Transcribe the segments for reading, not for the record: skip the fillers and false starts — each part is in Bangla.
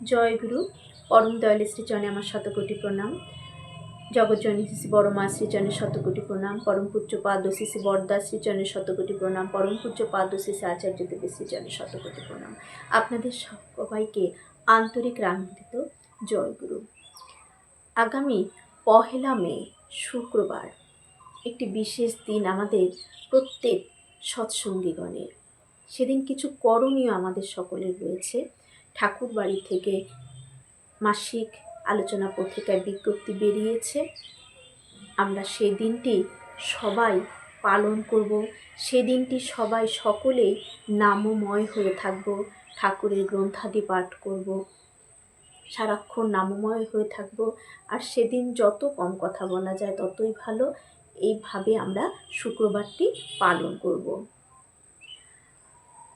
জয় গুরু। পরম দয়ালে শ্রীচরণে আমার শতকোটি প্রণাম। জগৎজননী শ্রী বড় মা শ্রীচরণের শতকোটি প্রণাম। পরম পূজ্য পাদ শ্রী বরদা শ্রীচরণের শতকোটি প্রণাম। পরম পূজ্য পাদ শ্রী আচার্য দেবের শ্রীচরণের শতকোটি প্রণাম। আপনাদের সবাইকে আন্তরিক রামকৃত জয় গুরু। আগামী 1 মে শুক্রবার একটি বিশেষ দিন আমাদের প্রত্যেক সৎসঙ্গীগণের। সেদিন কিছু করণীয় আমাদের সকলের রয়েছে। ঠাকুর বাড়ি থেকে মাসিক আলোচনা পত্রিকায় বিজ্ঞপ্তি বেরিয়েছে। আমরা সেই দিনটি সবাই পালন করব। সেদিনটি সবাই সকলেই নামময় হয়ে থাকব। ঠাকুরের গ্রন্থাদি পাঠ করব, সারাক্ষণ নামময় হয়ে থাকব। আর সেদিন যত কম কথা বলা যায় ততই ভালো। এইভাবে আমরা শুক্রবারটি পালন করব।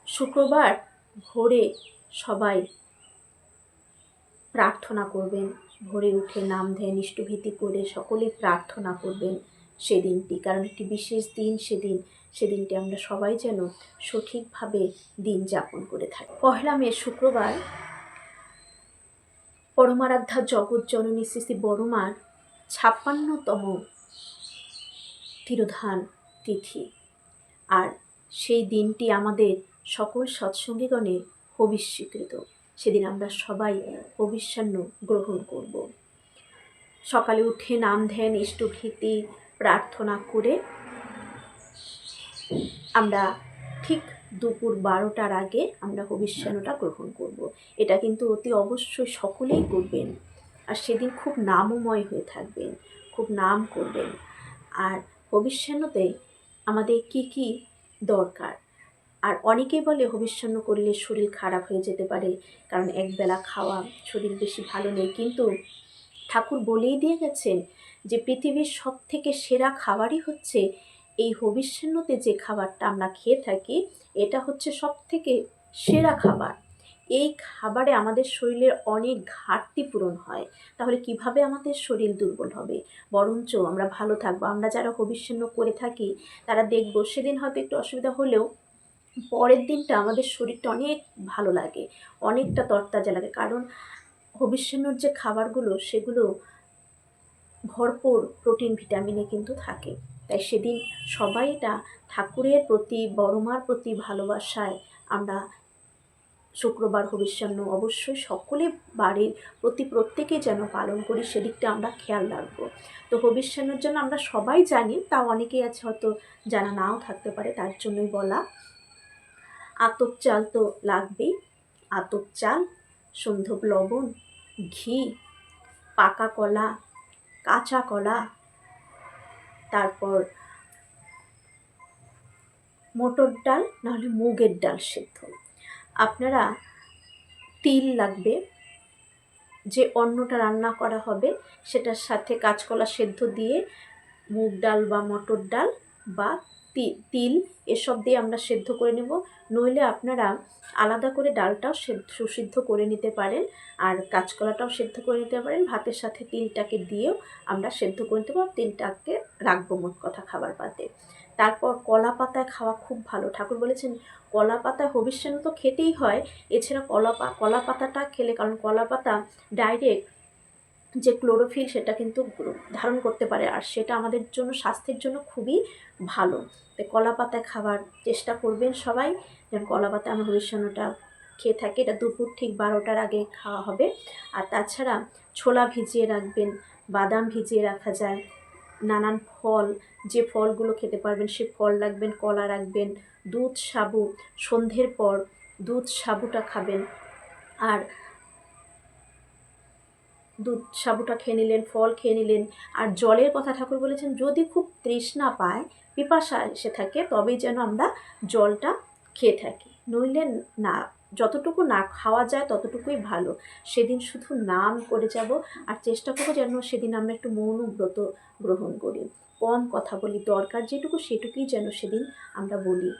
শুক্রবার ভোরে সবাই প্রার্থনা করবেন। ভোরে উঠে নাম ধ্যান ইষ্টভীতি করে সকলেই প্রার্থনা করবেন সেদিনটি, কারণ একটি বিশেষ দিন। সেদিনটি আমরা সবাই যেন সঠিকভাবে দিন যাপন করে থাকি। 1 মে শুক্রবার পরমারাধ্যা জগৎ জননী শ্রী শ্রী বড় মার 56তম তিরোধান তিথি। আর সেই দিনটি আমাদের সকল সৎসঙ্গীগণের হবিষ্যীকৃত। সেদিন আমরা সবাই হবিষ্যান্ন গ্রহণ করব। সকালে উঠে নাম ধ্যান ইষ্টভীতি প্রার্থনা করে আমরা ঠিক দুপুর 12টার আগে আমরা হবিষ্যান্নটা গ্রহণ করব। এটা কিন্তু অতি অবশ্যই সকলেই করবেন। আর সেদিন খুব নামময় হয়ে থাকবেন, খুব নাম করবেন। আর হবিষ্যান্নতে আমাদের কি দরকার। আর অনেকেই বলে হবিষ্যান্ন করলে শরীর খারাপ হয়ে যেতে পারে, কারণ একবেলা খাওয়া শরীর বেশি ভালো নেই। কিন্তু ঠাকুর বলেই দিয়ে গেছেন যে পৃথিবীর সবথেকে সেরা খাবারই হচ্ছে এই হবিষ্যান্নতে যে খাবারটা আমরা খেয়ে থাকি, এটা হচ্ছে সবথেকে সেরা খাবার। এই খাবারে আমাদের শরীরের অনেক ঘাটতি পূরণ হয়। তাহলে কিভাবে আমাদের শরীর দুর্বল হবে? বরঞ্চ আমরা ভালো থাকবো। আমরা যারা হবিষ্যান্ন করে থাকি তারা দেখবো সেদিন হয়তো একটু অসুবিধা হলেও পরের দিনটা আমাদের শরীরটা অনেক ভালো লাগে, অনেকটা তরতাজা লাগে। কারণ হবিষ্যান্নর যে খাবারগুলো সেগুলো ভরপুর প্রোটিন ভিটামিনে কিন্তু থাকে। তাই সেদিন সবাই এটা ঠাকুরের প্রতি বড়মার প্রতি ভালোবাসায় আমরা শুক্রবার হবিষ্যান্ন অবশ্যই সকলে বাড়ির প্রত্যেকে যেন পালন করি, সেদিকটা আমরা খেয়াল রাখবো। তো হবিষ্যান্নর জন্য আমরা সবাই জানি, তাও অনেকেই আছে হয়তো জানা নাও থাকতে পারে, তার জন্যই বলা। আতপ চাল তো লাগবেই। আতপ চাল, সন্ধব লবণ, ঘি, পাকা কলা, কাঁচা কলা, তারপর মটর ডাল নাহলে মুগের ডাল সেদ্ধ। আপনারা তিল লাগবে। যে অন্নটা রান্না করা হবে সেটার সাথে কাঁচকলা সেদ্ধ দিয়ে মুগ ডাল বা মটর ডাল বা তিল এসব দিয়ে আমরা সেদ্ধ করে নেব। নইলে আপনারা আলাদা করে ডালটাও সুসিদ্ধ করে নিতে পারেন, আর কাঁচকলাটাও সেদ্ধ করে নিতে পারেন। ভাতের সাথে তিলটাকে দিয়েও আমরা সেদ্ধ করে নিতে পারবো। তিলটাকে রাখবো মোট কথা খাবার পাতে। তারপর কলা পাতায় খাওয়া খুব ভালো। ঠাকুর বলেছেন কলা পাতা হবিষ্যান্ন তো খেতেই হয়, এছাড়া কলা পাতাটা খেলে, কারণ কলা পাতা ডাইরেক্ট যে ক্লোরোফিল সেটা কিন্তু ধারণ করতে পারে, আর সেটা আমাদের জন্য স্বাস্থ্যের জন্য খুবই ভালো। তাই কলা পাতায় খাবার চেষ্টা করবেন সবাই, যেন কলা পাতা আমরা হবিষ্যান্নটা খেয়ে থাকি। এটা দুপুর ঠিক 12টার আগে খাওয়া হবে। আর তাছাড়া ছোলা ভিজিয়ে রাখবেন, বাদাম ভিজিয়ে রাখা যায়, নানান ফল, যে ফলগুলো খেতে পারবেন সে ফল রাখবেন, কলা রাখবেন, দুধ সাবু, সন্ধ্যের পর দুধ সাবুটা খাবেন। আর দুধ সাবুটা খেয়ে নিলেন, ফল খেয়ে নিলেন। আর জলের কথা ঠাকুর বলেছেন যদি খুব তৃষ্ণা পায়, পিপাসা এসে থাকে, তবেই যেন আমরা জলটা খেয়ে থাকি, নইলে না। যতটুকু না খাওয়া যায় ততটুকুই ভালো। সেদিন শুধু নাম করে যাব। আর চেষ্টা করবো যেন সেদিন আমরা একটু মৌন ব্রত গ্রহণ করি, কম কথা বলি, দরকার যেটুকু সেটুকুই যেন সেদিন আমরা বলি,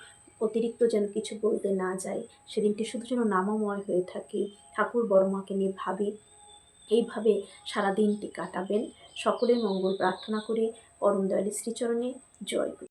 অতিরিক্ত যেন কিছু বলতে না যাই। সেদিনটি শুধু যেন নামময় হয়ে থাকি, ঠাকুর বড়মাকে নিয়ে ভাবি। এইভাবে সারা দিনটি কাটাবেন। সকলের মঙ্গল প্রার্থনা করি। পরম দয়ালের শ্রীচরণে জয় গুরু।